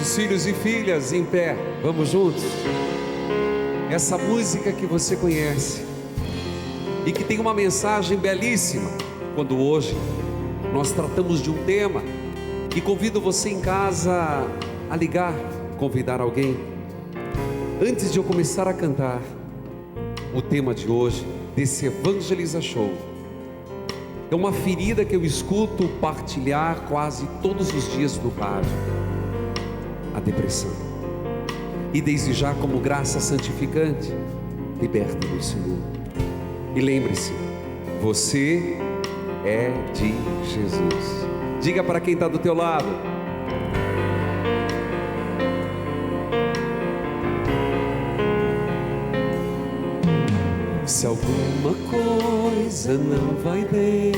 Queridos filhos e filhas, em pé, vamos juntos? Essa música que você conhece e que tem uma mensagem belíssima, quando hoje nós tratamos de um tema, e convido você em casa a ligar, convidar alguém. Antes de eu começar a cantar o tema de hoje, desse Evangeliza Show, é uma ferida que eu escuto partilhar quase todos os dias no rádio: a depressão. E desde já, como graça santificante, liberta-nos, Senhor. E lembre-se, você é de Jesus. Diga para quem está do teu lado: se alguma coisa não vai bem,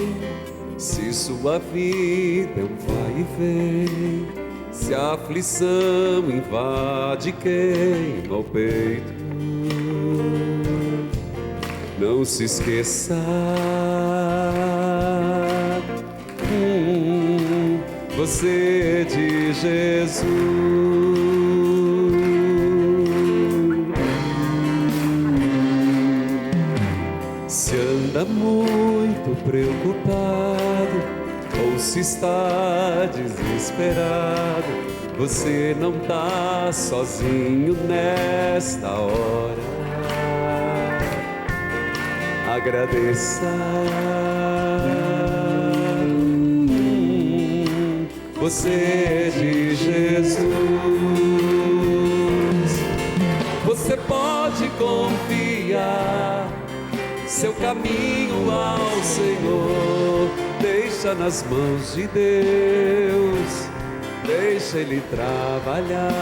se sua vida é um vai e vem, se a aflição invade, queima o peito, não se esqueça, você é de Jesus. Se anda muito preocupado ou se está desesperado, você não está sozinho nesta hora. Agradeça, você é de Jesus. Você pode confiar seu caminho ao Senhor, deixa nas mãos de Deus, deixa Ele trabalhar.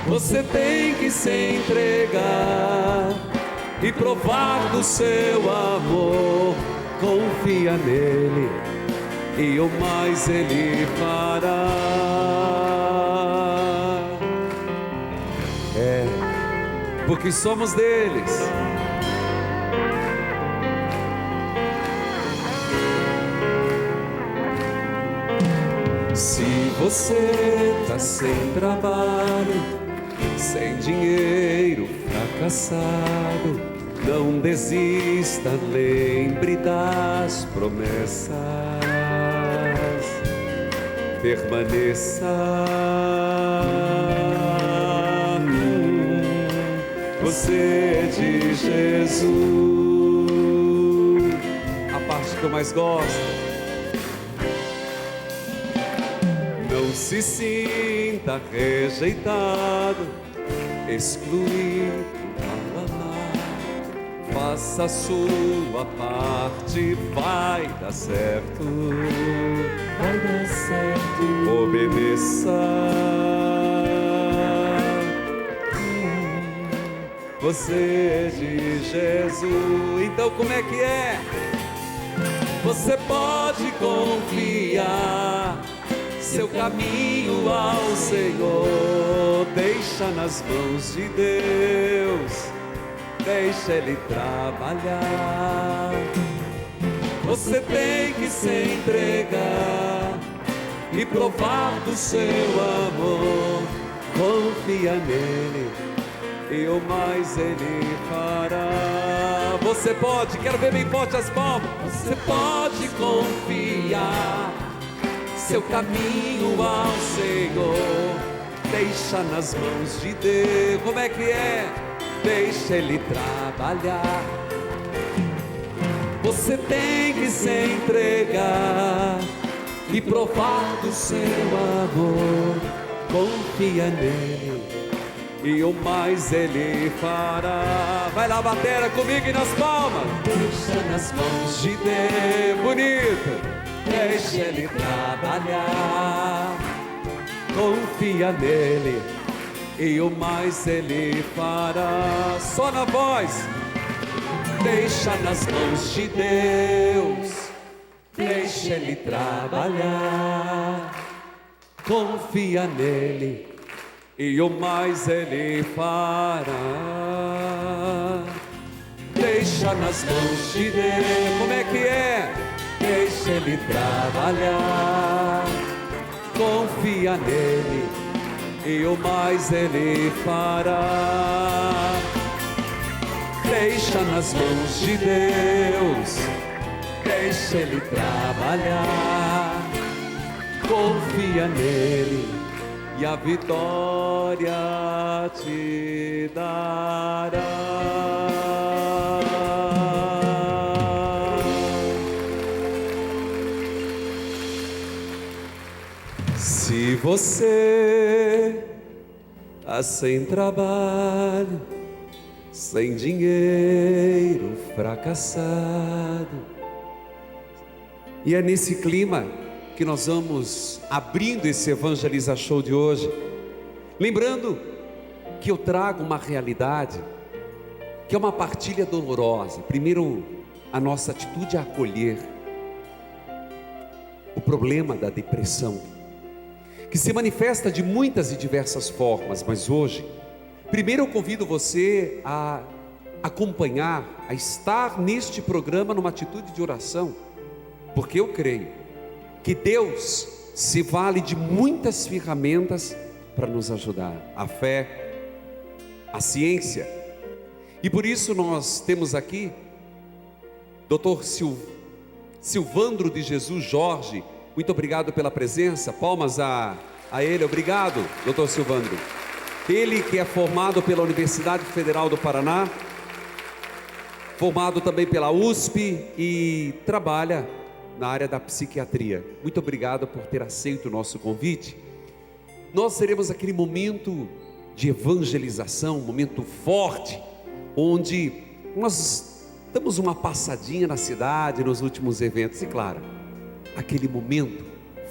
Você tem que se entregar e provar do seu amor, confia nele e o mais Ele fará. Porque somos deles. Se você tá sem trabalho, sem dinheiro, fracassado, não desista, lembre das promessas, permaneça. Você é de Jesus. A parte que eu mais gosto: não se sinta rejeitado, excluído, mal amado. Faça a sua parte, vai dar certo. Vai dar certo. Obedeça. Você é de Jesus. Então como é que é? Você pode confiar seu caminho ao Senhor, deixa nas mãos de Deus, deixa Ele trabalhar. Você tem que se entregar e provar do seu amor, confia nele e o mais Ele fará. Você pode, quero ver bem forte as palmas. Você pode confiar seu caminho ao Senhor, deixa nas mãos de Deus. Como é que é? Deixa Ele trabalhar. Você tem que se entregar e provar do seu amor, confia nele e o mais Ele fará. Vai lá, batera comigo e nas palmas. Deixa nas mãos de Deus. Bonito. Deixa Ele trabalhar, confia nele e o mais Ele fará. Só na voz. Deixa nas mãos de Deus, deixa Ele trabalhar, confia nele e o mais Ele fará. Deixa nas mãos de Deus. Como é que é? Deixa Ele trabalhar, confia nele e o mais ele fará. Deixa nas mãos de Deus, deixa ele trabalhar. Confia nele e a vitória te dará. Se você tá sem trabalho, sem dinheiro, fracassado, e é nesse clima que nós vamos abrindo esse Evangeliza Show de hoje, lembrando que eu trago uma realidade que é uma partilha dolorosa. Primeiro, a nossa atitude é acolher o problema da depressão, que se manifesta de muitas e diversas formas, mas hoje, primeiro eu convido você a acompanhar, a estar neste programa numa atitude de oração, porque eu creio que Deus se vale de muitas ferramentas para nos ajudar, a fé, a ciência, e por isso nós temos aqui Dr. Silvandro de Jesus Jorge. Muito obrigado pela presença, palmas a ele. Obrigado, Dr. Silvandro. Ele que é formado pela Universidade Federal do Paraná, formado também pela USP e trabalha na área da psiquiatria. Muito obrigado por ter aceito o nosso convite. Nós teremos aquele momento de evangelização, um momento forte, onde nós damos uma passadinha na cidade, nos últimos eventos, e claro, aquele momento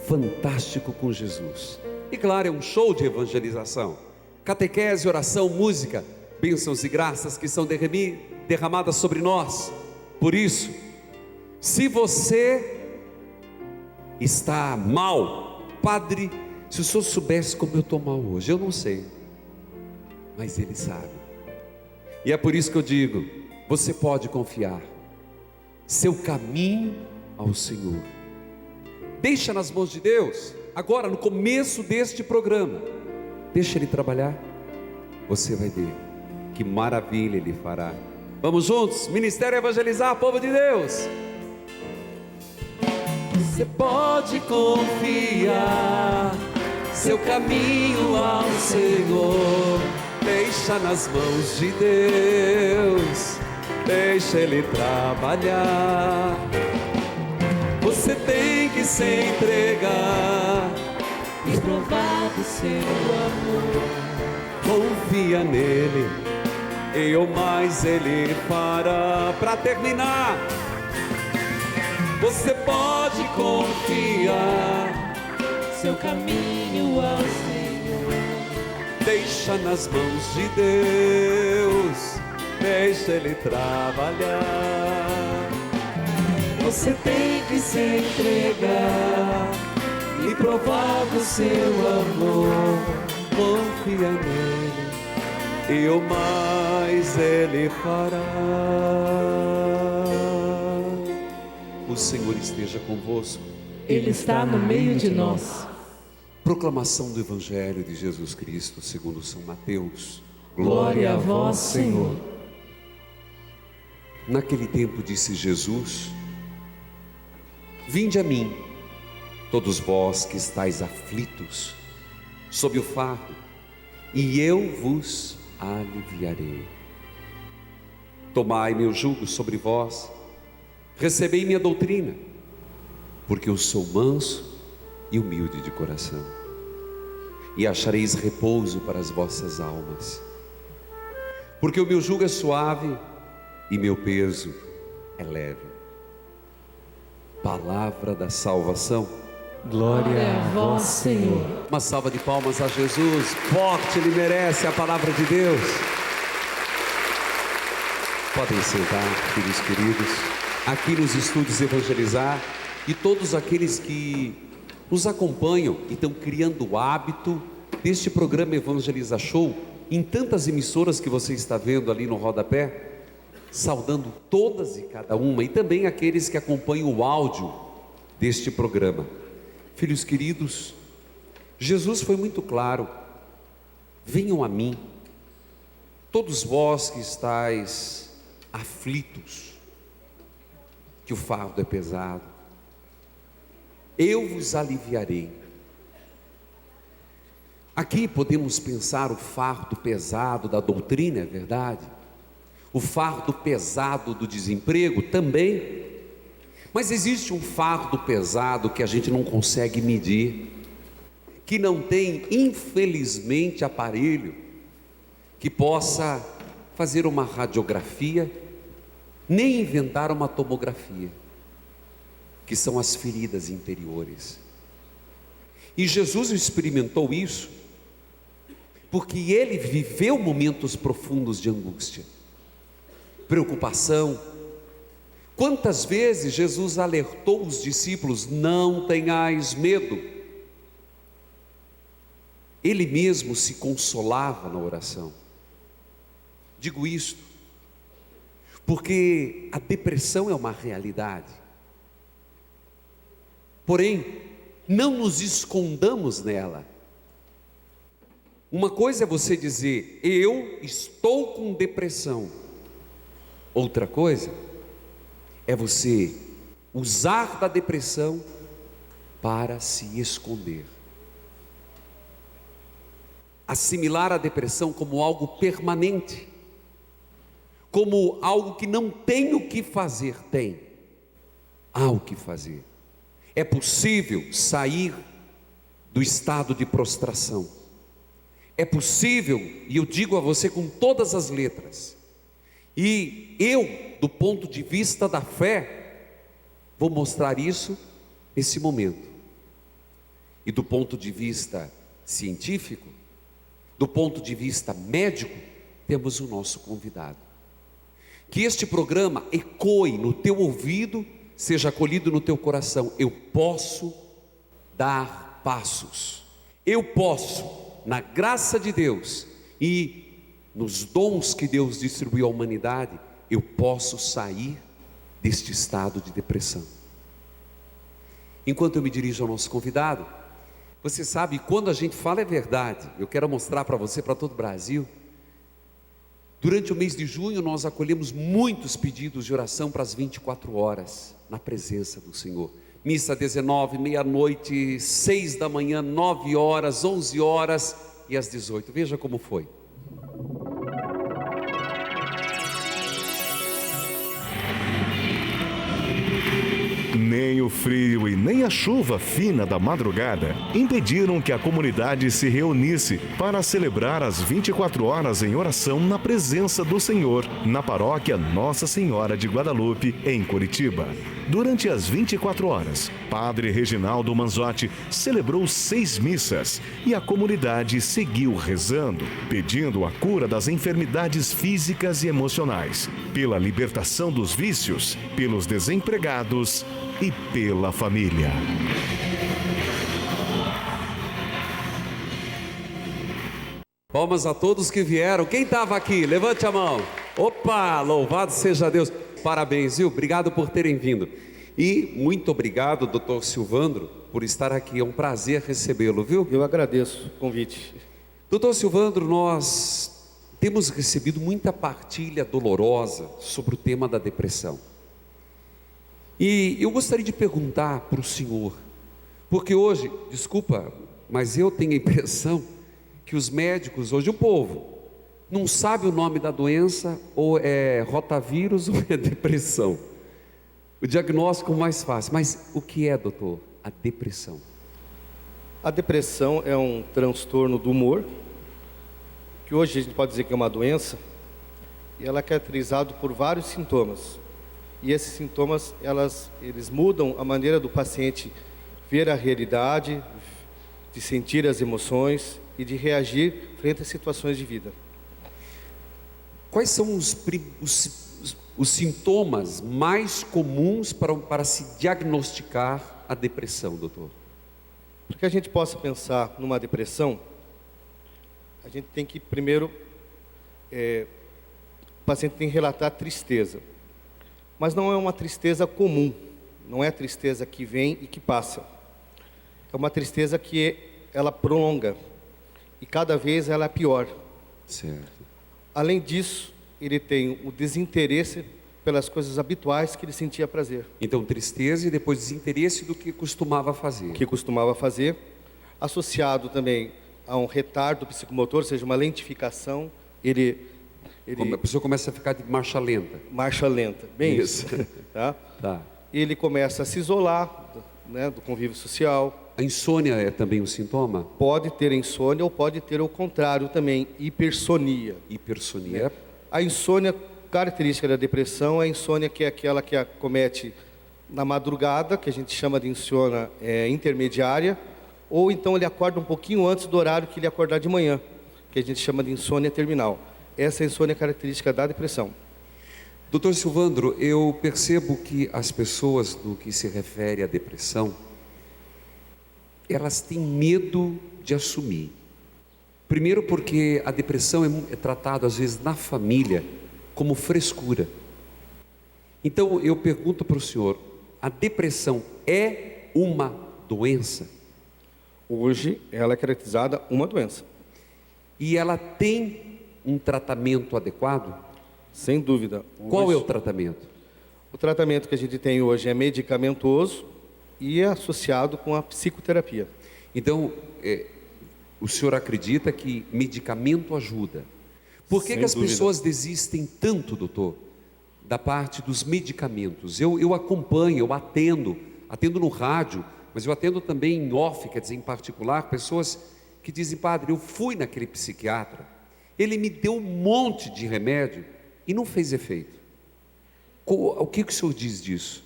fantástico com Jesus. E claro, é um show de evangelização, catequese, oração, música, bênçãos e graças que são derramadas sobre nós. Por isso, se você está mal, padre, se o senhor soubesse como eu estou mal hoje, eu não sei, mas ele sabe. E é por isso que eu digo, você pode confiar seu caminho ao Senhor. Deixa nas mãos de Deus. Agora, no começo deste programa, deixa Ele trabalhar. Você vai ver que maravilha Ele fará. Vamos juntos, Ministério Evangelizar, povo de Deus. Você pode confiar seu caminho ao Senhor. Deixa nas mãos de Deus, deixa Ele trabalhar. Você tem que se entregar e provar do seu amor. Confia nele e o mais Ele fará. Para terminar, você pode confiar seu caminho ao Senhor. Deixa nas mãos de Deus, deixa Ele trabalhar. Você tem que se entregar e provar do seu amor. Confia nele e o mais Ele fará. O Senhor esteja convosco. Ele está no meio de nós. Proclamação do Evangelho de Jesus Cristo segundo São Mateus. Glória a vós, Senhor. Naquele tempo disse Jesus: Vinde a mim, todos vós que estáis aflitos, sob o fardo, e eu vos aliviarei. Tomai meu jugo sobre vós, recebei minha doutrina, porque eu sou manso e humilde de coração, e achareis repouso para as vossas almas, porque o meu jugo é suave e meu peso é leve. Palavra da salvação. Glória a vós, Senhor. Uma salva de palmas a Jesus, forte, Ele merece a palavra de Deus. Podem sentar, filhos queridos, aqui nos estúdios Evangelizar, e todos aqueles que nos acompanham e estão criando o hábito deste programa Evangeliza Show, em tantas emissoras que você está vendo ali no rodapé, saudando todas e cada uma, e também aqueles que acompanham o áudio deste programa. Filhos queridos, Jesus foi muito claro: venham a mim, todos vós que estáis aflitos, que o fardo é pesado, eu vos aliviarei. Aqui podemos pensar o fardo pesado da doutrina, é verdade, o fardo pesado do desemprego também, mas existe um fardo pesado que a gente não consegue medir, que não tem, infelizmente, aparelho que possa fazer uma radiografia, nem inventar uma tomografia, que são as feridas interiores. E Jesus experimentou isso, porque ele viveu momentos profundos de angústia, preocupação. Quantas vezes Jesus alertou os discípulos: não tenhais medo. Ele mesmo se consolava na oração. Digo isto porque a depressão é uma realidade. Porém, não nos escondamos nela. Uma coisa é você dizer: eu estou com depressão. Outra coisa é você usar da depressão para se esconder. Assimilar a depressão como algo permanente, como algo que não tem o que fazer. Há o que fazer. É possível sair do estado de prostração. É possível, e eu digo a você com todas as letras, e eu, do ponto de vista da fé, vou mostrar isso nesse momento. E do ponto de vista científico, do ponto de vista médico, temos o nosso convidado. Que este programa ecoe no teu ouvido, seja acolhido no teu coração. Eu posso dar passos. Eu posso, na graça de Deus e nos dons que Deus distribuiu à humanidade, eu posso sair deste estado de depressão. Enquanto eu me dirijo ao nosso convidado, você sabe, quando a gente fala é verdade. Eu quero mostrar para você, para todo o Brasil. Durante o mês de junho nós acolhemos muitos pedidos de oração para as 24 horas, na presença do Senhor. Missa 19, meia-noite, 6 da manhã, 9 horas, 11 horas e às 18. Veja como foi. Nem o frio e nem a chuva fina da madrugada impediram que a comunidade se reunisse para celebrar as 24 horas em oração na presença do Senhor, na paróquia Nossa Senhora de Guadalupe, em Curitiba. Durante as 24 horas, Padre Reginaldo Manzotti celebrou 6 missas e a comunidade seguiu rezando, pedindo a cura das enfermidades físicas e emocionais, pela libertação dos vícios, pelos desempregados e pela família. Palmas a todos que vieram. Quem estava aqui? Levante a mão. Opa, louvado seja Deus. Parabéns, viu? Obrigado por terem vindo. E muito obrigado, doutor Silvandro, por estar aqui. É um prazer recebê-lo, viu? Eu agradeço o convite. Doutor Silvandro, nós temos recebido muita partilha dolorosa sobre o tema da depressão. E eu gostaria de perguntar para o senhor, porque hoje, desculpa, mas eu tenho a impressão que os médicos, hoje o povo, não sabe o nome da doença, ou é rotavírus ou é depressão. O diagnóstico mais fácil. Mas o que é, doutor, a depressão? A depressão é um transtorno do humor, que hoje a gente pode dizer que é uma doença, e ela é caracterizada por vários sintomas. E esses sintomas, eles mudam a maneira do paciente ver a realidade, de sentir as emoções e de reagir frente a situações de vida. Quais são os sintomas mais comuns para se diagnosticar a depressão, doutor? Para que a gente possa pensar numa depressão, a gente tem que primeiro, o paciente tem que relatar tristeza. Mas não é uma tristeza comum, não é a tristeza que vem e que passa. É uma tristeza que ela prolonga e cada vez ela é pior. Certo. Além disso, ele tem o desinteresse pelas coisas habituais que ele sentia prazer, Então, tristeza e depois desinteresse do que costumava fazer. associado também a um retardo psicomotor, ou seja, uma lentificação, ele A pessoa começa a ficar de marcha lenta. marcha lenta, bem isso. Tá? Tá. Ele começa a se isolar, né, do convívio social, A insônia é também um sintoma? pode ter insônia ou pode ter o contrário também, hipersonia. Hipersonia. A insônia, característica da depressão, é a insônia que é aquela que acomete na madrugada, que a gente chama de insônia intermediária, ou então ele acorda um pouquinho antes do horário que ele acordar de manhã, que a gente chama de insônia terminal. Essa é a insônia característica da depressão. Doutor Silvandro, eu percebo que as pessoas, no que se refere à depressão, elas têm medo de assumir. Primeiro porque a depressão é tratada às vezes na família como frescura. Então eu pergunto para o senhor, a depressão é uma doença? Hoje, ela é caracterizada uma doença, E ela tem um tratamento adequado? sem dúvida. Qual é o Hoje, tratamento? o tratamento que a gente tem hoje é medicamentoso e é associado com a psicoterapia. Então, o senhor acredita que medicamento ajuda? Por que Sem que as dúvida. pessoas desistem tanto, doutor, da parte dos medicamentos? Eu acompanho, eu atendo no rádio, mas eu atendo também em off, quer dizer, em particular, pessoas que dizem, padre, eu fui naquele psiquiatra, ele me deu um monte de remédio e não fez efeito. O que o senhor diz disso?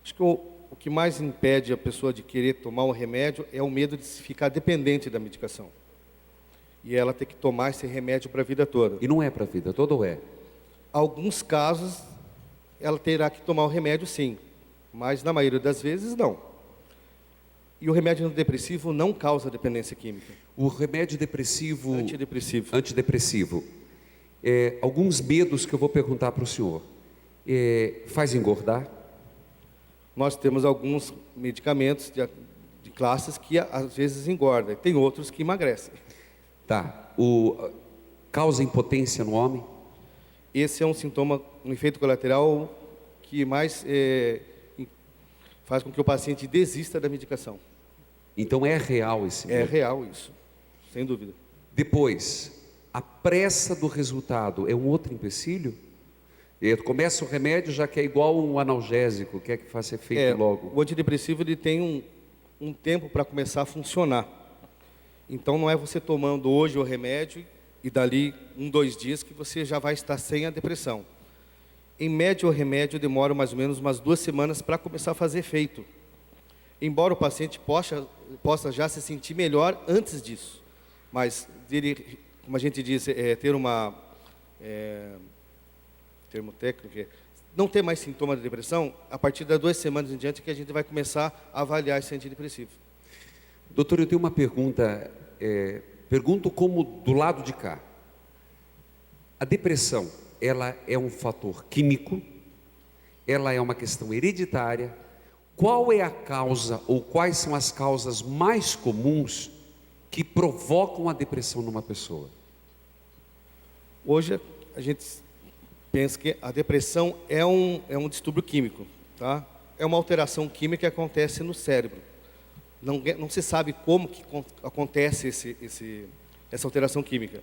Acho que o que mais impede a pessoa de querer tomar um remédio é o medo de se ficar dependente da medicação. E ela ter que tomar esse remédio para a vida toda. E não é para a vida toda ou é? Alguns casos, ela terá que tomar o remédio sim, mas na maioria das vezes não. E o remédio antidepressivo não causa dependência química. O remédio depressivo... Antidepressivo. Alguns medos que eu vou perguntar para o senhor. Faz engordar? Nós temos alguns medicamentos de classes que às vezes engordam, tem outros que emagrecem. Tá. Causa impotência no homem? Esse é um sintoma, um efeito colateral que mais faz com que o paciente desista da medicação. Então é real esse É medo. real isso, sem dúvida. Depois, a pressa do resultado é um outro empecilho? Começa o remédio já que é igual um analgésico, quer que faça efeito logo. O antidepressivo ele tem um tempo para começar a funcionar. Então não é você tomando hoje o remédio e dali 2 dias que você já vai estar sem a depressão. Em média o remédio demora mais ou menos umas 2 semanas para começar a fazer efeito. Embora o paciente possa já se sentir melhor antes disso. Mas ele, como a gente diz, ter termo técnico, não ter mais sintoma de depressão, a partir das 2 semanas em diante que a gente vai começar a avaliar esse antidepressivo. Doutor, eu tenho uma pergunta, pergunto como do lado de cá. A depressão, ela é um fator químico? Ela é uma questão hereditária? Qual é a causa ou quais são as causas mais comuns que provocam a depressão numa pessoa? Hoje a gente pensa que a depressão é um distúrbio químico, tá? É uma alteração química que acontece no cérebro. Não se sabe como que acontece essa alteração química.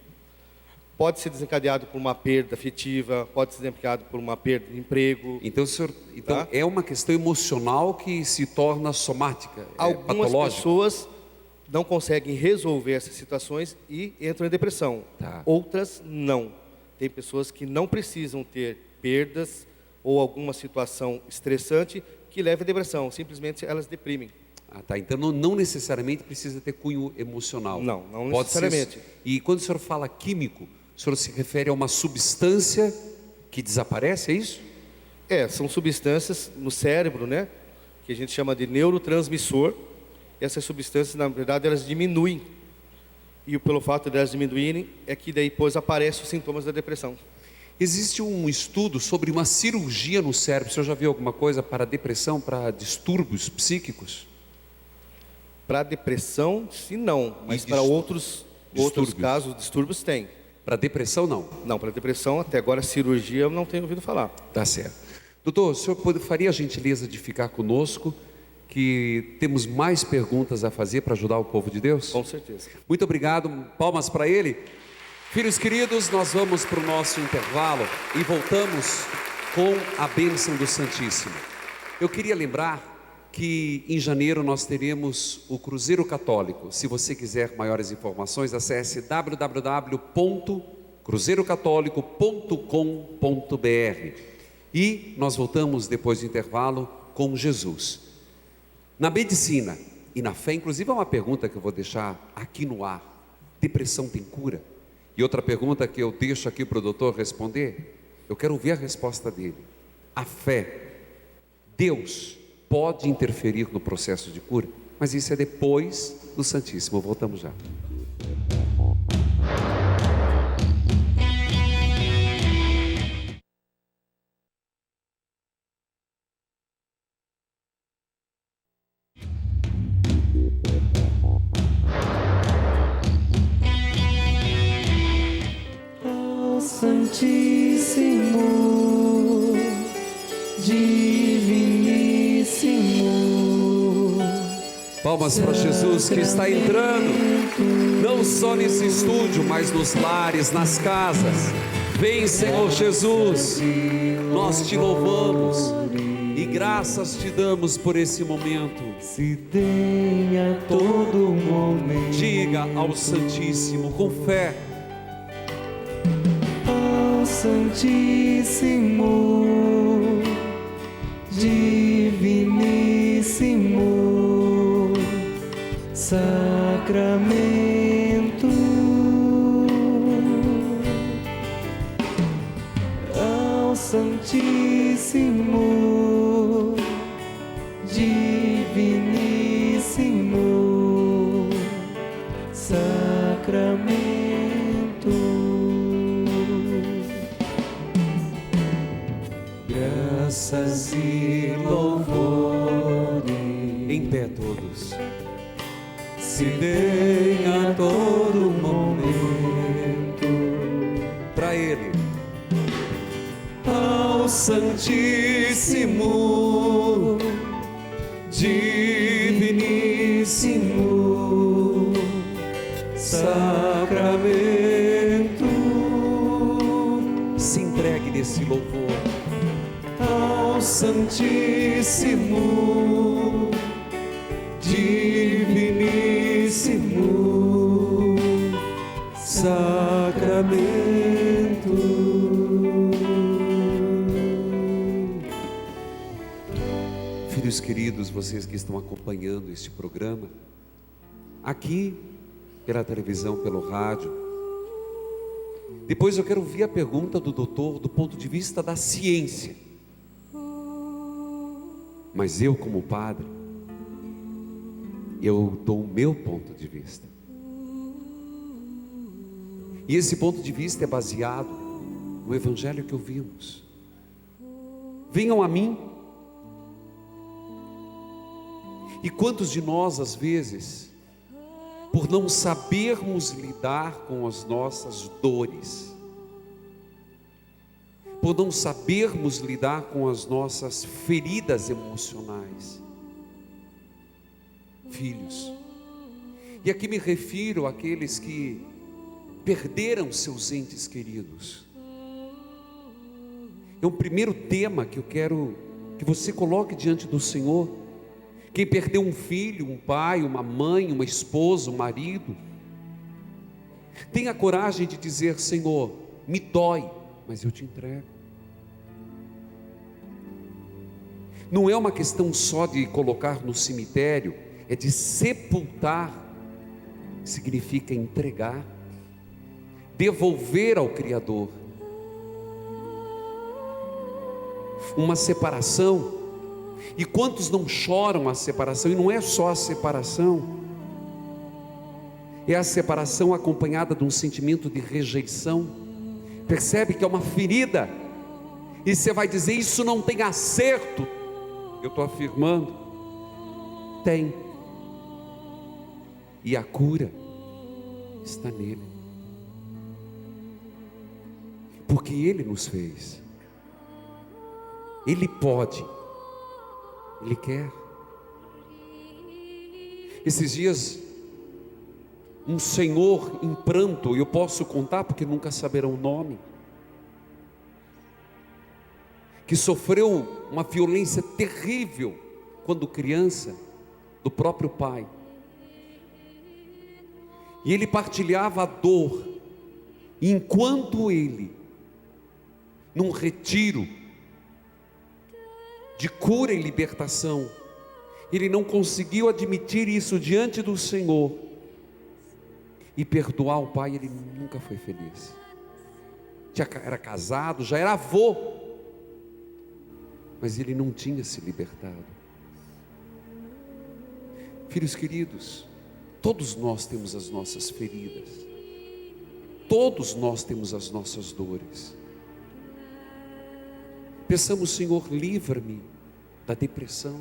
Pode ser desencadeado por uma perda afetiva, pode ser desencadeado por uma perda de emprego. Então, senhor, Tá? é uma questão emocional que se torna somática, Algumas patológica. pessoas não conseguem resolver essas situações e entram em depressão. Tá. Outras não. Tem pessoas que não precisam ter perdas ou alguma situação estressante que leve à depressão. Simplesmente elas deprimem. Ah, tá. Então não necessariamente precisa ter cunho emocional. Não Pode ser- necessariamente. E quando o senhor fala químico, o senhor se refere a uma substância que desaparece, é isso? São substâncias no cérebro, né? Que a gente chama de neurotransmissor. Essas substâncias, na verdade, elas diminuem. E pelo fato de elas diminuírem, é que depois aparecem os sintomas da depressão. Existe um estudo sobre uma cirurgia no cérebro. O senhor já viu alguma coisa para depressão, para distúrbios psíquicos? Para depressão, se não, mas para outros casos, distúrbios, tem. Para depressão, não? Não, para depressão, até agora, cirurgia, eu não tenho ouvido falar. Tá certo. Doutor, o senhor faria a gentileza de ficar conosco, que temos mais perguntas a fazer para ajudar o povo de Deus? Com certeza. Muito obrigado, palmas para ele. Filhos queridos, nós vamos para o nosso intervalo e voltamos com a bênção do Santíssimo. Eu queria lembrar que em janeiro nós teremos o Cruzeiro Católico. Se você quiser maiores informações, acesse www.cruzeirocatólico.com.br. E nós voltamos depois do intervalo com Jesus. Na medicina e na fé, inclusive é uma pergunta que eu vou deixar aqui no ar: depressão tem cura? E outra pergunta que eu deixo aqui para o doutor responder, eu quero ouvir a resposta dele. A fé, Deus pode interferir no processo de cura? Mas isso é depois do Santíssimo. Voltamos já. Santíssimo, diviníssimo. Palmas para Jesus que está entrando, não só nesse estúdio, mas nos lares, nas casas. Vem, Senhor Jesus, nós te louvamos e graças te damos por esse momento. Se tem a todo momento. Diga ao Santíssimo com fé: Santíssimo, diviníssimo, sacramento, ao Santíssimo, diviníssimo, sacramento. Graças e louvores, em pé todos, se deem a todo momento para Ele. ao Santíssimo, diviníssimo, sacramento. Se entregue nesse louvor. Ao Santíssimo, diviníssimo, sacramento. Filhos queridos, vocês que estão acompanhando este programa, aqui pela televisão, pelo rádio, depois eu quero ouvir a pergunta do doutor do ponto de vista da ciência. Mas eu, como padre, eu dou o meu ponto de vista. E esse ponto de vista é baseado no evangelho que ouvimos. Venham a mim. E quantos de nós, às vezes, por não sabermos lidar com as nossas dores, por não sabermos lidar com as nossas feridas emocionais, filhos, e aqui me refiro àqueles que perderam seus entes queridos. É um primeiro tema que eu quero que você coloque diante do Senhor. Quem perdeu um filho, um pai, uma mãe, uma esposa, um marido, tenha coragem de dizer: Senhor, me dói, mas eu te entrego. Não é uma questão só de colocar no cemitério, é de sepultar. Significa entregar, devolver ao Criador. Uma separação, e quantos não choram a separação? E não é só a separação, é a separação acompanhada de um sentimento de rejeição. Percebe que é uma ferida, e você vai dizer: isso não tem acerto. Eu estou afirmando, tem. e a cura está nele, porque Ele nos fez. Ele pode, Ele quer. Esses dias, um senhor em pranto, eu posso contar porque nunca saberão o nome, que sofreu uma violência terrível quando criança, do próprio pai, e ele partilhava a dor, e enquanto ele, num retiro de cura e libertação, ele não conseguiu admitir isso diante do Senhor e perdoar o pai, ele nunca foi feliz. Era casado, já era avô, mas ele não tinha se libertado. Filhos queridos, todos nós temos as nossas feridas, todos nós temos as nossas dores. Peçamos, Senhor, livra-me da depressão,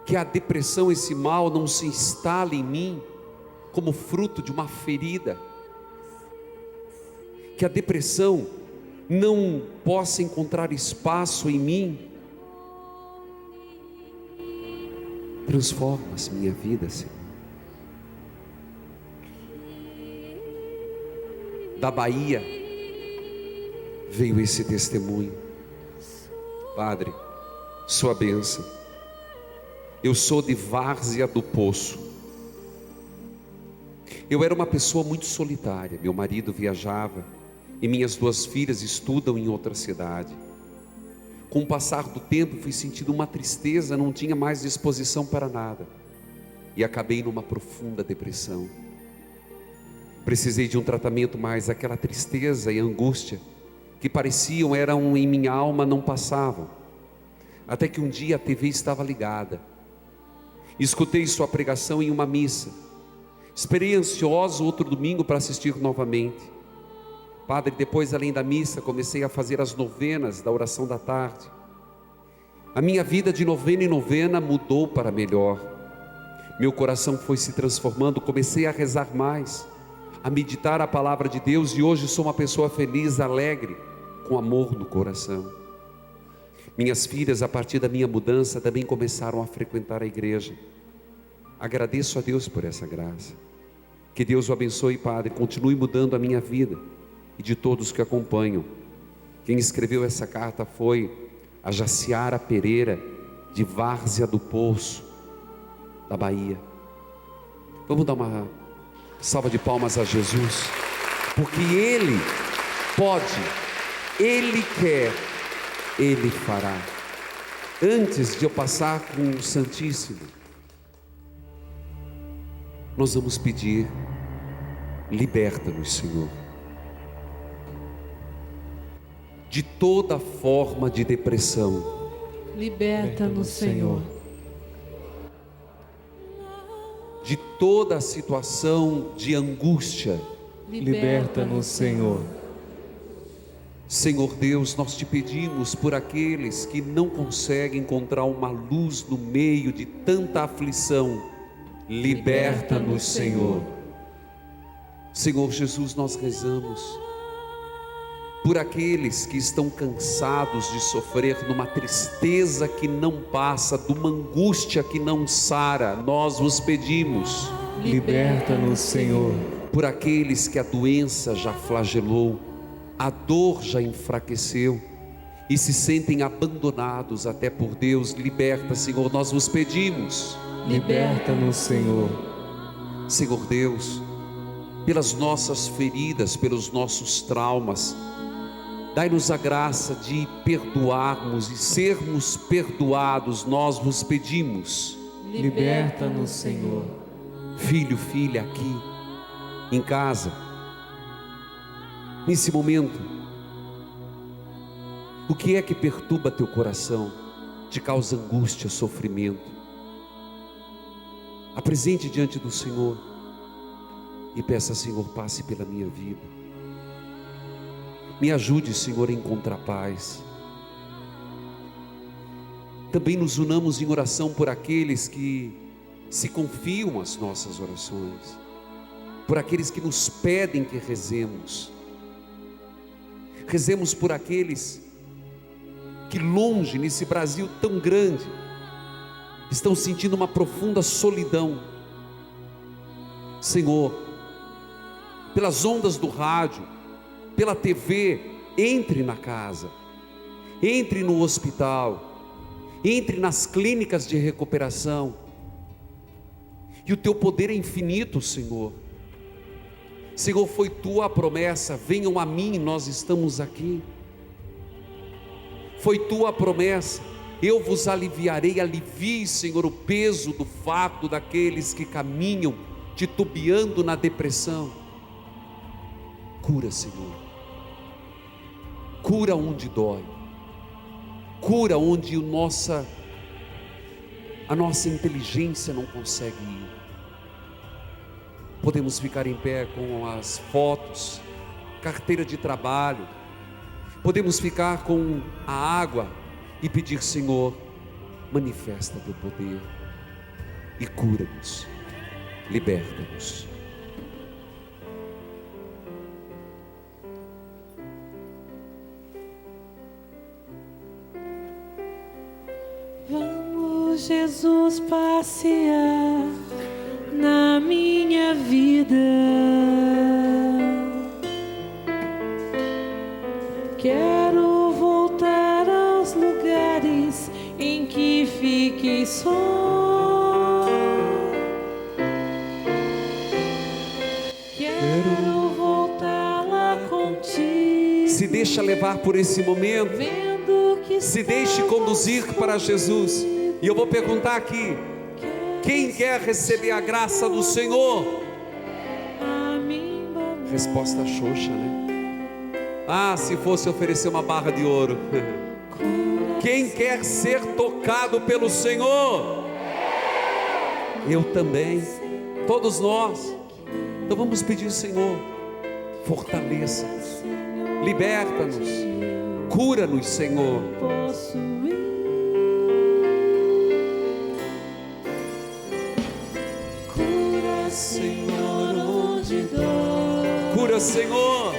que a depressão, esse mal, não se instale em mim como fruto de uma ferida, que a depressão não possa encontrar espaço em mim. Transforma-se minha vida, Senhor. Da Bahia veio esse testemunho. Padre, sua bênção. Eu sou de Várzea do Poço. Eu era uma pessoa muito solitária. Meu marido viajava e minhas 2 filhas estudam em outra cidade. Com o passar do tempo fui sentindo uma tristeza, não tinha mais disposição para nada, e acabei numa profunda depressão. Precisei de um tratamento, mas aquela tristeza e angústia que pareciam eram em minha alma não passavam. Até que um dia a TV estava ligada, escutei sua pregação em uma missa. Esperei ansioso outro domingo para assistir novamente. Padre, depois, além da missa, comecei a fazer as novenas da oração da tarde. A minha vida de novena em novena mudou para melhor. Meu coração foi se transformando, comecei a rezar mais, a meditar a palavra de Deus, e hoje sou uma pessoa feliz, alegre, com amor no coração. Minhas filhas, a partir da minha mudança, também começaram a frequentar a igreja. Agradeço a Deus por essa graça. Que Deus o abençoe, Padre, continue mudando a minha vida e de todos que acompanham. Quem escreveu essa carta foi a Jaciara Pereira, de Várzea do Poço, da Bahia. Vamos dar uma salva de palmas a Jesus, porque Ele pode, Ele quer, Ele fará. Antes de eu passar com o Santíssimo, nós vamos pedir: liberta-nos, Senhor, de toda forma de depressão. Liberta-nos, Senhor. De toda situação de angústia. Liberta-nos, Senhor. Senhor Deus, nós te pedimos por aqueles que não conseguem encontrar uma luz no meio de tanta aflição. Liberta-nos, Senhor. Senhor Jesus, nós rezamos por aqueles que estão cansados de sofrer numa tristeza que não passa, de uma angústia que não sara. Nós vos pedimos: liberta-nos, Senhor. Por aqueles que a doença já flagelou, a dor já enfraqueceu e se sentem abandonados até por Deus. Liberta, Senhor, nós vos pedimos. Liberta-nos, Senhor. Senhor Deus, pelas nossas feridas, pelos nossos traumas, dai-nos a graça de perdoarmos e sermos perdoados. Nós vos pedimos. Liberta-nos, Senhor. Filho, filha, aqui em casa, nesse momento, o que é que perturba teu coração, te causa angústia, sofrimento? Apresente diante do Senhor e peça: Senhor, passe pela minha vida, me ajude, Senhor, a encontrar paz. Também nos unamos em oração por aqueles que se confiam as nossas orações, por aqueles que nos pedem que rezemos. Rezemos por aqueles que longe, nesse Brasil tão grande, estão sentindo uma profunda solidão. Senhor, pelas ondas do rádio, pela TV, entre na casa, entre no hospital, entre nas clínicas de recuperação. E o teu poder é infinito, Senhor. Senhor, foi tua a promessa: venham a mim, nós estamos aqui. Foi tua a promessa: eu vos aliviarei. Alivie, Senhor, o peso do fardo daqueles que caminham titubeando na depressão. Cura, Senhor. Cura onde dói. Cura onde a nossa inteligência não consegue ir. Podemos ficar em pé com as fotos, carteira de trabalho. Podemos ficar com a água e pedir: Senhor, manifesta teu poder e cura-nos, liberta-nos. Vamos, Jesus, passear na minha vida. Quero voltar aos lugares em que fiquei só. Quero voltar lá contigo. Se deixa levar por esse momento. Se deixe conduzir para Jesus. E eu vou perguntar aqui: quem quer receber a graça do Senhor? Resposta xoxa, né? Ah, se fosse oferecer uma barra de ouro. Quem quer ser tocado pelo Senhor? Eu também. Todos nós. Então vamos pedir: Senhor, fortaleça-nos, liberta-nos, cura-nos, Senhor. Cura, Senhor, onde dói. Cura, Senhor,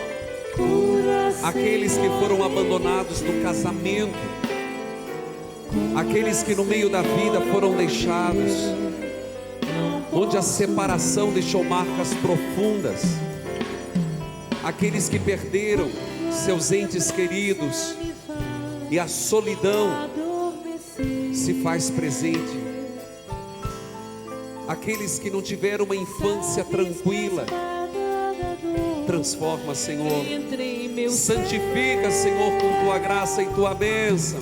aqueles que foram abandonados do casamento, aqueles que no meio da vida foram deixados, onde a separação deixou marcas profundas, aqueles que perderam seus entes queridos e a solidão se faz presente, aqueles que não tiveram uma infância tranquila. Transforma, Senhor, santifica, Senhor, com tua graça e tua bênção.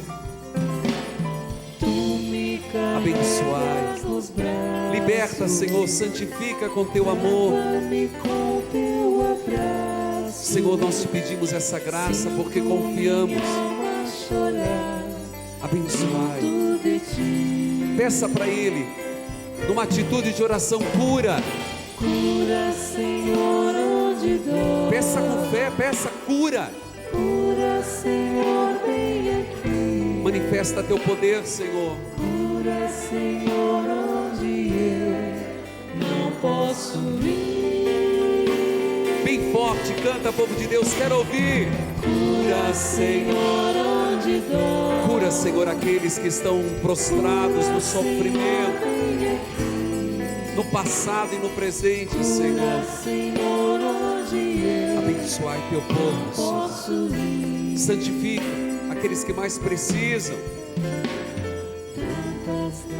Abençoai, liberta, Senhor, santifica com teu amor. Senhor, nós te pedimos essa graça porque confiamos. Abençoai, peça para Ele, numa atitude de oração: cura. Cura, Senhor, onde dói. Peça com fé, peça cura. Cura, Senhor, vem aqui. Manifesta teu poder, Senhor. Cura, Senhor, onde eu não posso ir. Bem forte, canta, povo de Deus, quero ouvir. Cura, Senhor, onde dói. Cura, Senhor, aqueles que estão prostrados no sofrimento, no passado e no presente, Senhor. Abençoai teu povo, Senhor. Santifica aqueles que mais precisam.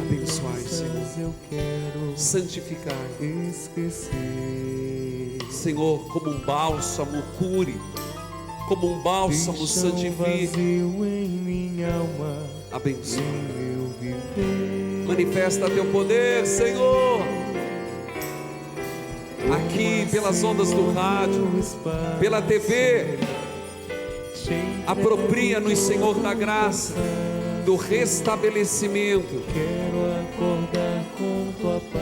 Abençoai, Senhor. Santificai. Senhor, como um bálsamo, cure. Como um bálsamo, santifique. Abençoe. Manifesta teu poder, Senhor. Aqui pelas ondas do rádio, pela TV. Apropria-nos, Senhor, da graça, do restabelecimento.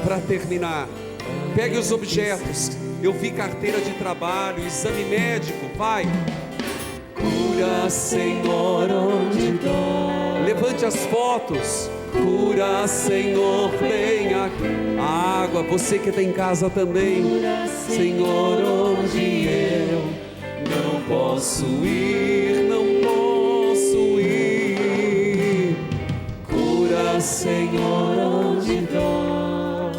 Para terminar, pegue os objetos. Eu vi carteira de trabalho, exame médico, vai. Cura, Senhor, onde dói. Levante as fotos. Cura, Senhor, vem aqui. A água, você que está em casa também. Senhor, onde eu não posso ir, não posso ir. Cura, Senhor, onde dói.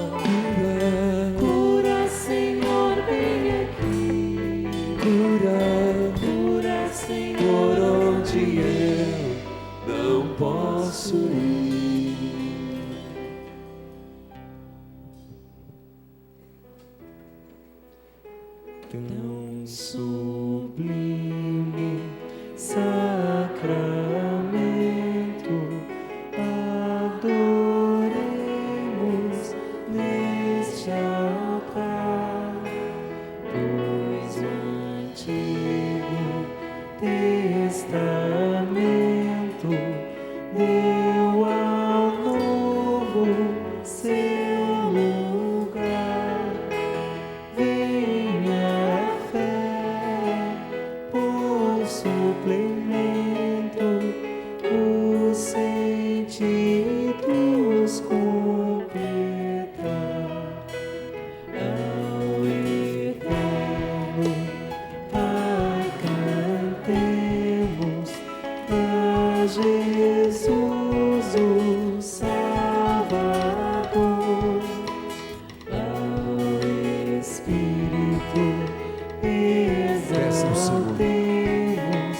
Cura, Senhor, vem aqui. Cura, Senhor, Onde eu não posso ir. tão sublime sacramento, adoremos neste altar, pois o Antigo Testamento deu ao Novo seu lugar. Venha a fé por suplemento, os sentidos completar. Ao Eterno Pai cantemos, a Jesus o Salvador, ao Espírito exaltemos.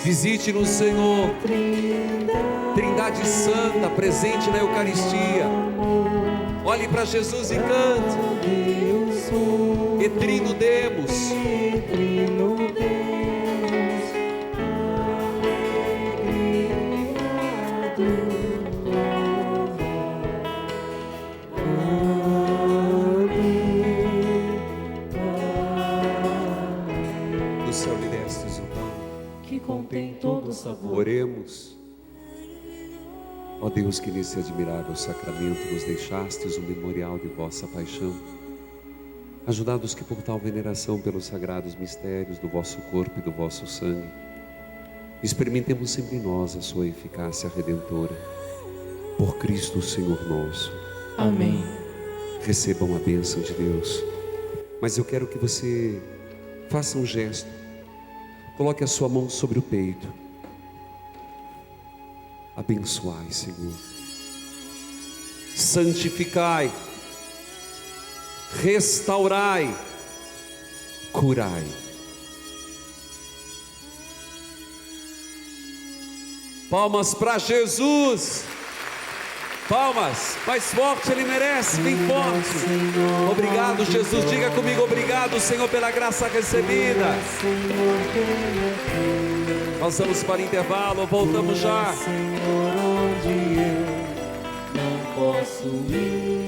Visite-nos, Senhor, Trindade Santa, presente na Eucaristia. Olhe para Jesus e cante. E Trino Demos. Trino Deus, alegria do Do céu lhe destes o pão. que contém todo o sabor. Oremos. Ó Deus, que nesse admirável sacramento nos deixastes o memorial de vossa paixão, ajudados que por tal veneração pelos sagrados mistérios do vosso corpo e do vosso sangue, experimentemos sempre nós a sua eficácia redentora. Por Cristo Senhor nosso. Amém. Recebam a bênção de Deus. Mas eu quero que você faça um gesto. Coloque a sua mão sobre o peito. Abençoai, Senhor. Santificai. Restaurai. Curai. Palmas para Jesus. Palmas, mais forte Ele merece, bem forte. Obrigado, Jesus, diga comigo, obrigado, Senhor, pela graça recebida. Nós vamos para o intervalo, voltamos já. Senhor, onde eu não posso ir.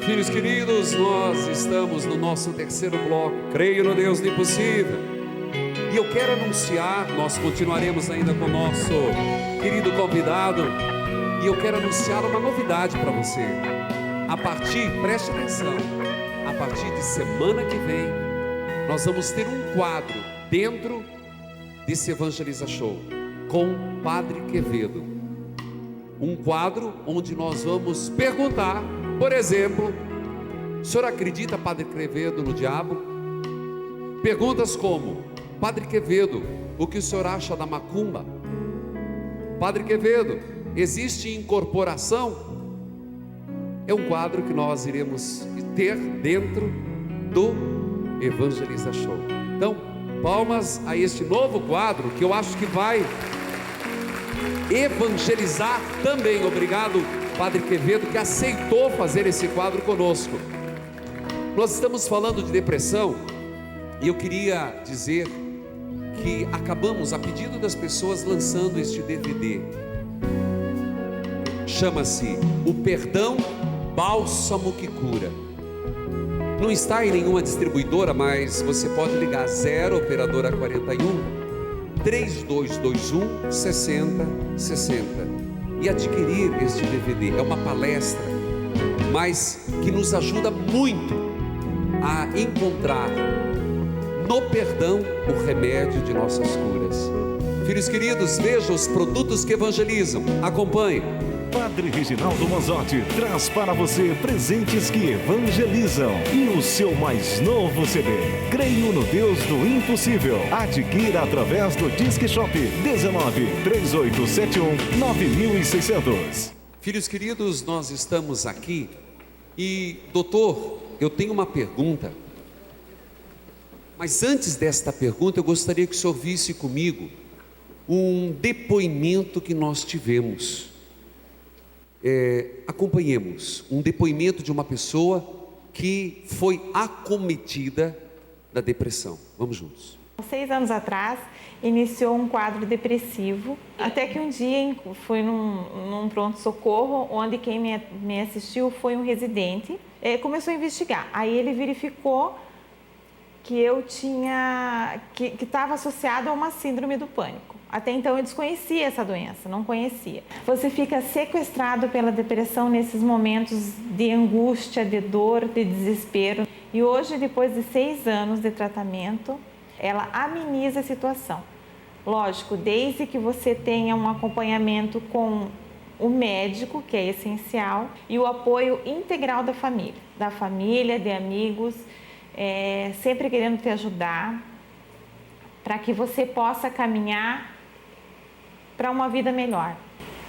Filhos queridos, nós estamos no nosso terceiro bloco, Creio no Deus do Impossível. E eu quero anunciar, nós continuaremos ainda com o nosso querido convidado, e eu quero anunciar uma novidade para você. A partir, preste atenção, a partir de semana que vem, nós vamos ter um quadro dentro desse Evangeliza Show, com Padre Quevedo. Um quadro onde nós vamos perguntar, por exemplo, o senhor acredita, Padre Quevedo, no diabo? Perguntas como: Padre Quevedo, o que o senhor acha da macumba? Padre Quevedo, existe incorporação? É um quadro que nós iremos ter dentro do Evangeliza Show. Então, palmas a este novo quadro que eu acho que vai evangelizar também. Obrigado, Padre Quevedo, que aceitou fazer esse quadro conosco. Nós estamos falando de depressão e eu queria dizer que acabamos, a pedido das pessoas, lançando este DVD. Chama-se O Perdão, Bálsamo que Cura. Não está em nenhuma distribuidora, mas você pode ligar 0 operadora 41 3221 6060 e adquirir este DVD. É uma palestra, mas que nos ajuda muito a encontrar no perdão o remédio de nossas curas. Filhos queridos, vejam os produtos que evangelizam. Acompanhe. Padre Reginaldo Manzotti traz para você presentes que evangelizam e o seu mais novo CD, Creio no Deus do Impossível. Adquira através do Disque Shop 19 3871 9600. Filhos queridos, nós estamos aqui e, doutor, eu tenho uma pergunta. Mas antes desta pergunta, eu gostaria que o senhor visse comigo um depoimento que nós tivemos. Acompanhemos um depoimento de uma pessoa que foi acometida da depressão. Vamos juntos. 6 anos atrás, iniciou um quadro depressivo, até que um dia fui num pronto-socorro, onde quem me assistiu foi um residente, começou a investigar. Aí ele verificou que eu que estava associado a uma síndrome do pânico. Até então eu desconhecia essa doença, não conhecia. Você fica sequestrado pela depressão nesses momentos de angústia, de dor, de desespero. E hoje, depois de 6 anos de tratamento, ela ameniza a situação. Lógico, desde que você tenha um acompanhamento com o médico, que é essencial, e o apoio integral da família, de amigos, sempre querendo te ajudar, para que você possa caminhar para uma vida melhor.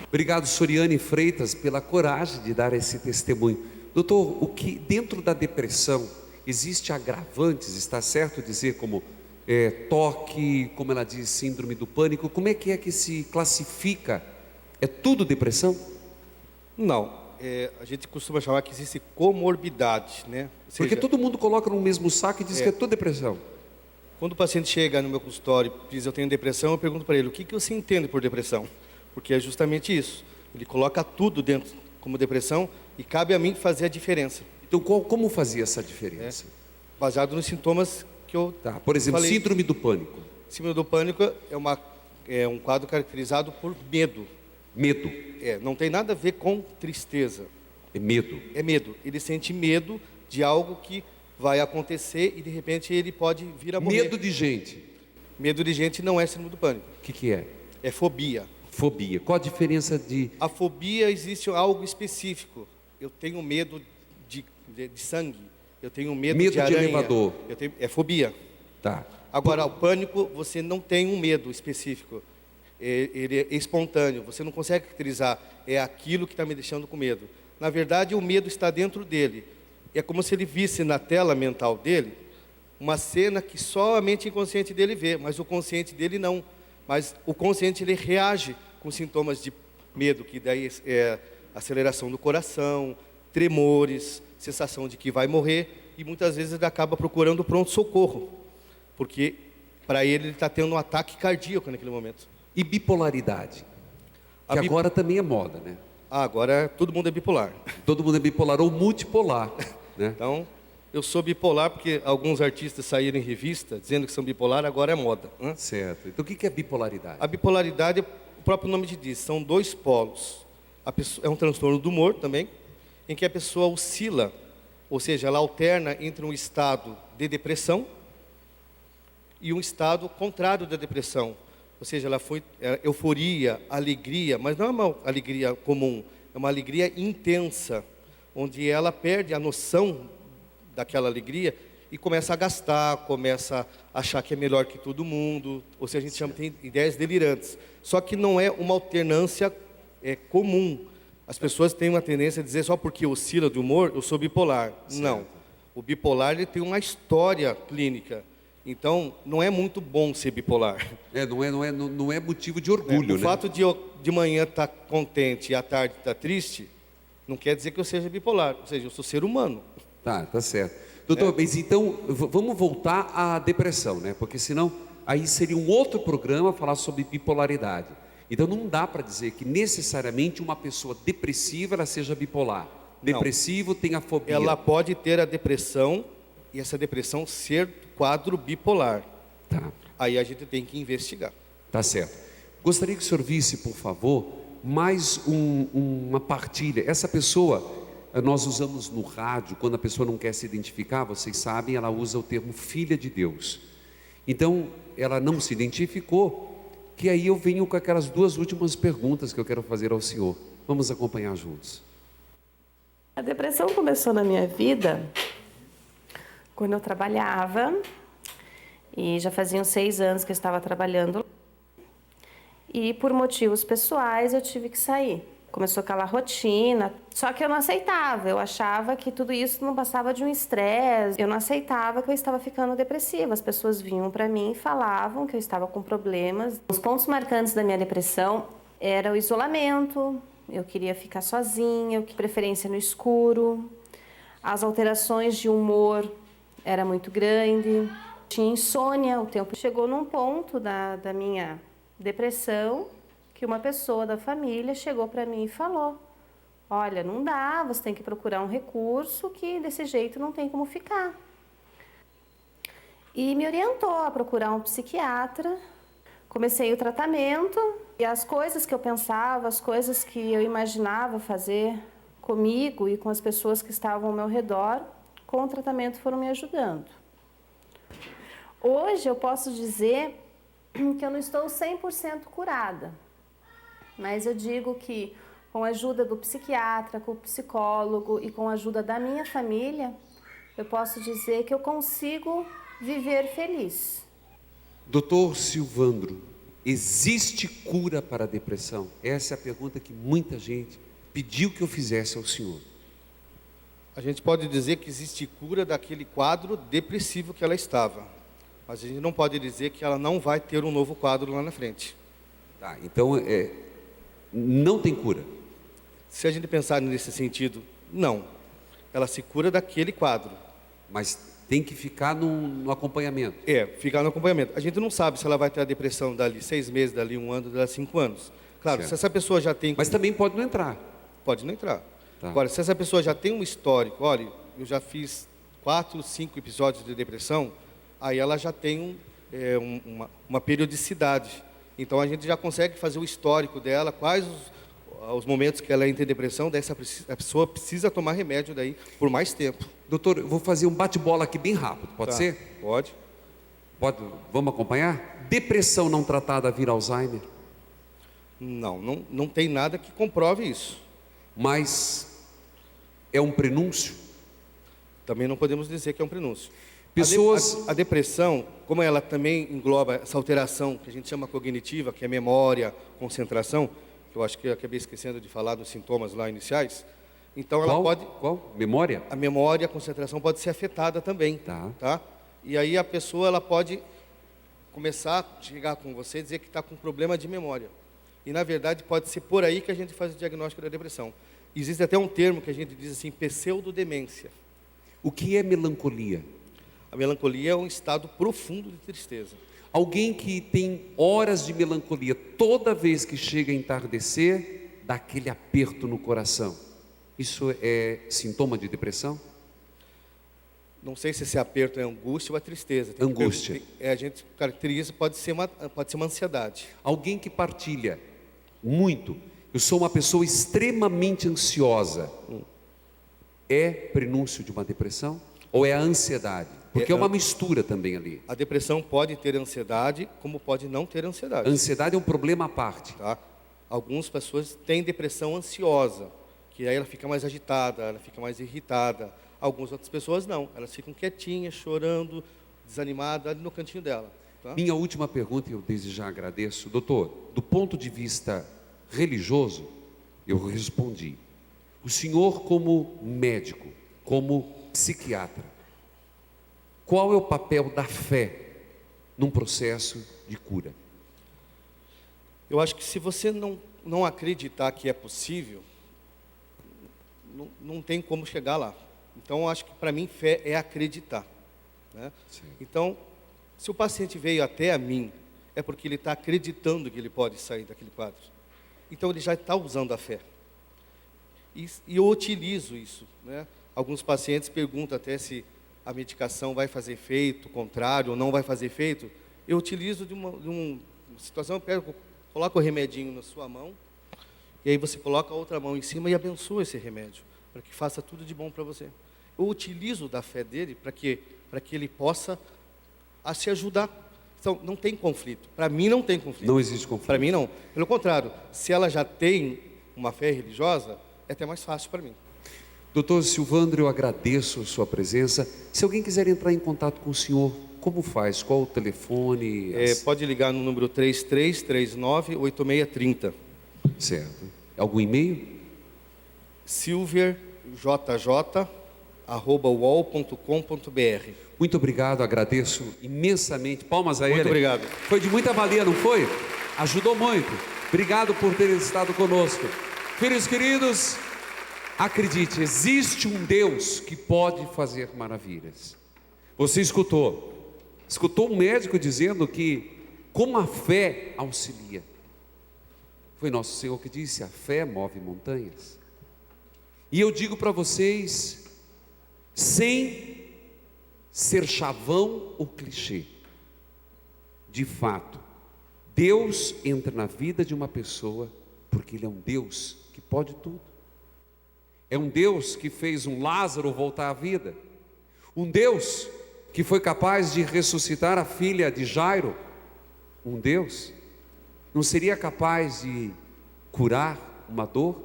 Obrigado, Soriane Freitas, pela coragem de dar esse testemunho. Doutor, o que dentro da depressão existe agravantes, está certo dizer, como toque, como ela diz, síndrome do pânico? Como é que se classifica? É tudo depressão? Não, a gente costuma chamar que existe comorbidade, né? Ou seja, porque todo mundo coloca no mesmo saco e diz que é tudo depressão. Quando o paciente chega no meu consultório e diz eu tenho depressão, eu pergunto para ele o que você entende por depressão? Porque é justamente isso. Ele coloca tudo dentro como depressão e cabe a mim fazer a diferença. Então, como fazia essa diferença? Baseado nos sintomas que eu por exemplo, falei. síndrome do pânico. Síndrome do pânico é um quadro caracterizado por medo. Medo. Não tem nada a ver com tristeza. É medo. É medo. Ele sente medo de algo que vai acontecer e de repente ele pode vir a morrer. Medo de gente. Medo de gente não é síndrome do pânico. O que é? É fobia. Fobia. Qual a diferença de... A fobia existe algo específico. Eu tenho medo de sangue. Eu tenho medo de aranha. Elevador. É fobia. Tá. Agora, o pânico, você não tem um medo específico. Ele é espontâneo. Você não consegue caracterizar. É aquilo que está me deixando com medo. Na verdade, o medo está dentro dele. É como se ele visse na tela mental dele uma cena que só a mente inconsciente dele vê, mas o consciente dele não. Mas o consciente ele reage com sintomas de medo, que daí é aceleração do coração, tremores, sensação de que vai morrer, e muitas vezes ele acaba procurando pronto-socorro, porque para ele está tendo um ataque cardíaco naquele momento. E bipolaridade? Que agora também é moda, né? Agora todo mundo é bipolar. Todo mundo é bipolar ou multipolar. Né? Então, eu sou bipolar porque alguns artistas saíram em revista dizendo que são bipolar, agora é moda. Né? Certo. Então, o que é bipolaridade? A bipolaridade, o próprio nome diz, são 2 polos. É um transtorno do humor também, em que a pessoa oscila, ou seja, ela alterna entre um estado de depressão e um estado contrário da depressão. Ou seja, ela foi euforia, alegria, mas não é uma alegria comum, é uma alegria intensa, onde ela perde a noção daquela alegria e começa a gastar, começa a achar que é melhor que todo mundo, ou seja, a gente chama de ideias delirantes. Só que não é uma alternância comum. As pessoas têm uma tendência a dizer só porque oscila de humor, eu sou bipolar. Certo. Não. O bipolar ele tem uma história clínica. Então, não é muito bom ser bipolar. Não é motivo de orgulho, O fato de eu de manhã estar contente e à tarde estar triste, não quer dizer que eu seja bipolar. Ou seja, eu sou ser humano. Tá certo. Doutor, mas então, vamos voltar à depressão, né? Porque senão, aí seria um outro programa falar sobre bipolaridade. Então, não dá para dizer que necessariamente uma pessoa depressiva, ela seja bipolar. Depressivo tem a fobia. Ela pode ter a depressão e essa depressão ser quadro bipolar. Tá, Aí a gente tem que investigar. tá certo. Gostaria que o senhor visse, por favor, mais uma partilha. Essa pessoa, nós usamos no rádio, quando a pessoa não quer se identificar, vocês sabem, ela usa o termo filha de Deus. Então, ela não se identificou, que aí eu venho com aquelas duas últimas perguntas que eu quero fazer ao senhor. Vamos acompanhar juntos. A depressão começou na minha vida quando eu trabalhava, e já faziam 6 anos que eu estava trabalhando, e por motivos pessoais eu tive que sair. Começou aquela rotina, só que eu não aceitava, eu achava que tudo isso não passava de um estresse, eu não aceitava que eu estava ficando depressiva. As pessoas vinham para mim e falavam que eu estava com problemas. Os pontos marcantes da minha depressão era o isolamento, eu queria ficar sozinha, eu queria preferência no escuro, as alterações de humor era muito grande, tinha insônia, o tempo chegou num ponto da minha depressão que uma pessoa da família chegou para mim e falou: olha, não dá, você tem que procurar um recurso que desse jeito não tem como ficar. E me orientou a procurar um psiquiatra. Comecei o tratamento e as coisas que eu pensava, as coisas que eu imaginava fazer comigo e com as pessoas que estavam ao meu redor, com o tratamento foram me ajudando. Hoje eu posso dizer que eu não estou 100% curada, mas eu digo que com a ajuda do psiquiatra, com o psicólogo e com a ajuda da minha família, eu posso dizer que eu consigo viver feliz. Doutor Silvandro, existe cura para a depressão? Essa é a pergunta que muita gente pediu que eu fizesse ao senhor. A gente pode dizer que existe cura daquele quadro depressivo que ela estava, mas a gente não pode dizer que ela não vai ter um novo quadro lá na frente. Tá, então não tem cura. Se a gente pensar nesse sentido, não. Ela se cura daquele quadro. Mas tem que ficar no acompanhamento. Ficar no acompanhamento. A gente não sabe se ela vai ter a depressão dali 6 meses, dali 1 ano, dali 5 anos. Claro, Certo. se essa pessoa já tem... Mas também pode não entrar. Pode não entrar. Tá. Agora, se essa pessoa já tem um histórico, olha, eu já fiz 4, 5 episódios de depressão, aí ela já tem uma periodicidade. Então a gente já consegue fazer o histórico dela, quais os momentos que ela entra em depressão, daí a pessoa precisa tomar remédio daí por mais tempo. Doutor, eu vou fazer um bate-bola aqui bem rápido, pode Tá. ser? Pode. Pode? Vamos acompanhar? Depressão não tratada vira Alzheimer, Não tem nada que comprove isso. mas é um prenúncio? Também não podemos dizer que é um prenúncio. Pessoas... A depressão, como ela também engloba essa alteração que a gente chama cognitiva, que é memória, concentração, que eu acho que eu acabei esquecendo de falar dos sintomas lá iniciais, então ela pode... Qual? Memória? A memória, a concentração pode ser afetada também. Tá. E aí a pessoa ela pode começar a chegar com você e dizer que está com problema de memória. E na verdade pode ser por aí que a gente faz o diagnóstico da depressão. Existe até um termo que a gente diz assim, pseudodemência. O que é melancolia? A melancolia é um estado profundo de tristeza. Alguém que tem horas de melancolia, toda vez que chega a entardecer, dá aquele aperto no coração. Isso é sintoma de depressão? Não sei se esse aperto é angústia ou é tristeza. Angústia. A gente caracteriza, pode ser uma ansiedade. Alguém que partilha muito. Eu sou uma pessoa extremamente ansiosa. É prenúncio de uma depressão? Ou é a ansiedade? Porque é uma mistura também ali. A depressão pode ter ansiedade, como pode não ter ansiedade. A ansiedade é um problema à parte. Tá? Algumas pessoas têm depressão ansiosa, que aí ela fica mais agitada, ela fica mais irritada. Algumas outras pessoas não, elas ficam quietinhas, chorando, desanimadas, ali no cantinho dela. Tá? Minha última pergunta, e eu desde já agradeço. Doutor, do ponto de vista religioso, eu respondi. O senhor como médico, como psiquiatra, qual é o papel da fé num processo de cura? Eu acho que se você não acreditar que é possível, não tem como chegar lá. Então, eu acho que para mim fé é acreditar. Né? Então, se o paciente veio até a mim, é porque ele está acreditando que ele pode sair daquele quadro. Então, ele já está usando a fé. E eu utilizo isso. Né? Alguns pacientes perguntam até se a medicação vai fazer efeito contrário ou não vai fazer efeito, eu utilizo de uma situação, eu coloco o remedinho na sua mão, e aí você coloca a outra mão em cima e abençoa esse remédio, para que faça tudo de bom para você. Eu utilizo da fé dele para que ele possa se ajudar. Então, não tem conflito. Para mim não tem conflito. Não existe conflito. Para mim não. Pelo contrário, se ela já tem uma fé religiosa, é até mais fácil para mim. Doutor Silvandro, eu agradeço a sua presença. Se alguém quiser entrar em contato com o senhor, como faz? Qual o telefone? Pode ligar no número 3339-8630. Certo. Algum e-mail? silverjj@uol.com.br. Muito obrigado, agradeço imensamente. Palmas a ele. Muito obrigado. Foi de muita valia, não foi? Ajudou muito. Obrigado por ter estado conosco. Filhos queridos, acredite, existe um Deus que pode fazer maravilhas. Você escutou um médico dizendo que como a fé auxilia. Foi nosso Senhor que disse: a fé move montanhas. E eu digo para vocês, sem ser chavão ou clichê, de fato, Deus entra na vida de uma pessoa porque Ele é um Deus que pode tudo. É um Deus que fez um Lázaro voltar à vida, um Deus que foi capaz de ressuscitar a filha de Jairo. Um Deus não seria capaz de curar uma dor,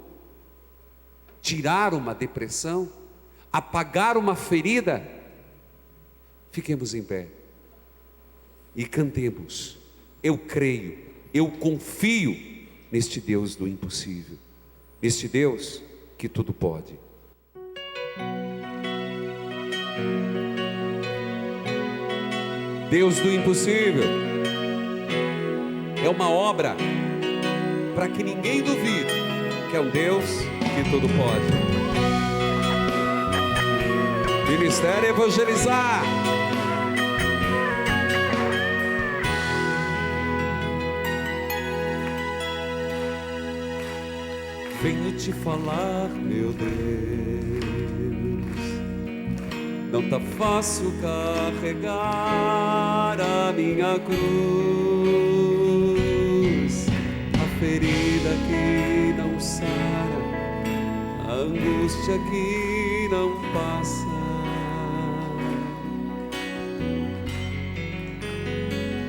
tirar uma depressão, apagar uma ferida? Fiquemos em pé e cantemos: eu creio, eu confio neste Deus do impossível, neste Deus que tudo pode. Deus do impossível é uma obra para que ninguém duvide que é um Deus que tudo pode. Ministério Evangelizar. Venho te falar, meu Deus, não tá fácil carregar a minha cruz, a ferida que não sara, a angústia que não passa.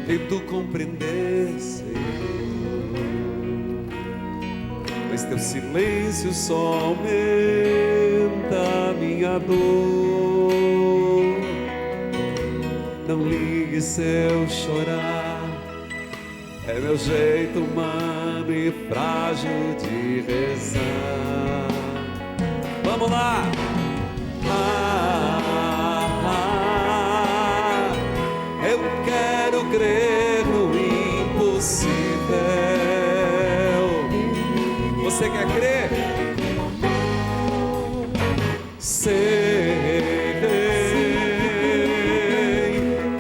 Tento compreender, Senhor, mas teu silêncio só aumenta a minha dor. Não ligue se eu chorar, é meu jeito humano e frágil de rezar. Vamos lá! Eu quero crer no impossível. Você quer crer? Sei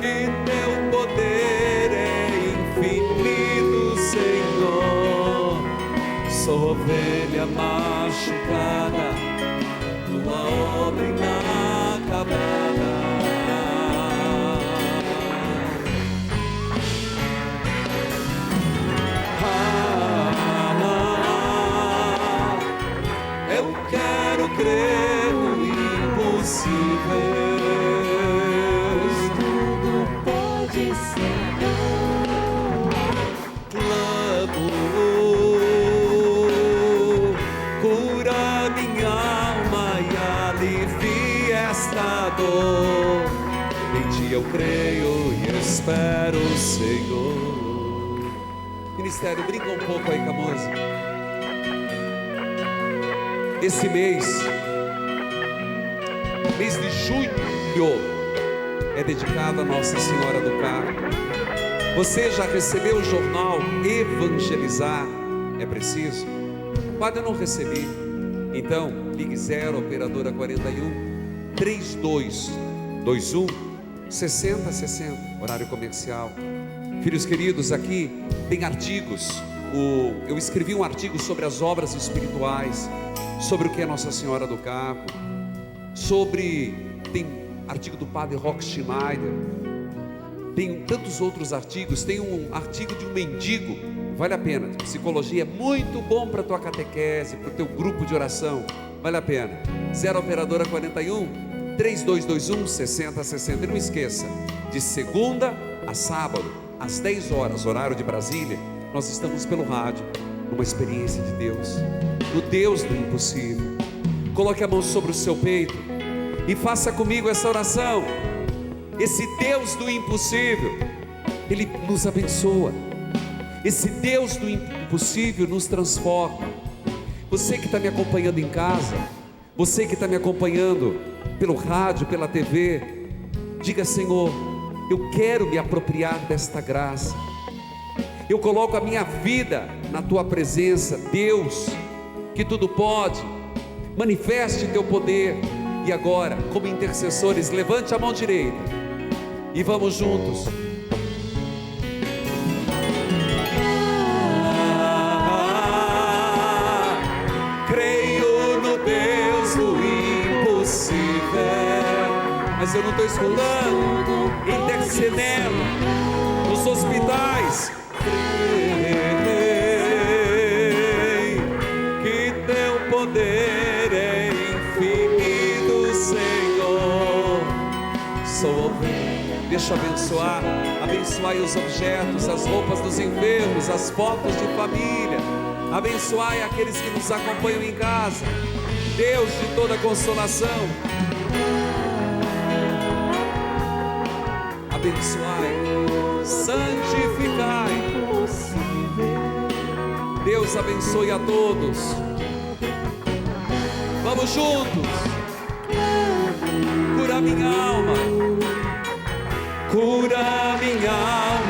que teu poder é infinito, Senhor. Sou ovelha machucada, tua obra inacabada. Crer no impossível, tudo pode ser. clamo, cura minha alma e alivia esta dor. Em ti eu creio e espero, Senhor. Ministério, brinca um pouco aí com a música. Esse mês de junho, é dedicado a Nossa Senhora do Carmo. Você já recebeu o jornal Evangelizar? É preciso? Padre, eu não recebi. Então, ligue 0, operadora 41 3221 6060, horário comercial. Filhos queridos, aqui tem artigos. Eu escrevi um artigo sobre as obras espirituais, sobre o que é Nossa Senhora do Carmo, tem artigo do Padre Rock Schneider. Tem tantos outros artigos. Tem um artigo de um mendigo, vale a pena. Psicologia é muito bom para a tua catequese, para o teu grupo de oração, vale a pena. 0 operadora 41 3221 6060. E não esqueça, de segunda a sábado, às 10 horas, horário de Brasília, nós estamos pelo rádio, numa experiência de Deus, do Deus do impossível. Coloque a mão sobre o seu peito e faça comigo essa oração. Esse Deus do impossível, Ele nos abençoa. Esse Deus do impossível nos transforma. Você que está me acompanhando em casa, você que está me acompanhando pelo rádio, pela TV, diga: Senhor, eu quero me apropriar desta graça. Eu coloco a minha vida na Tua presença. Deus, que tudo pode, manifeste Teu poder. E agora, como intercessores, levante a mão direita e vamos juntos. Creio no Deus do impossível. Mas eu não estou escutando. Intercedendo nos hospitais. Que Teu poder é infinito, Senhor. Sou ovelha. Deixa eu abençoar. Abençoai os objetos, as roupas dos enfermos, as fotos de família. Abençoai aqueles que nos acompanham em casa. Deus de toda consolação, abençoai, santificai. Deus abençoe a todos. Vamos juntos. Cura minha alma, cura minha alma.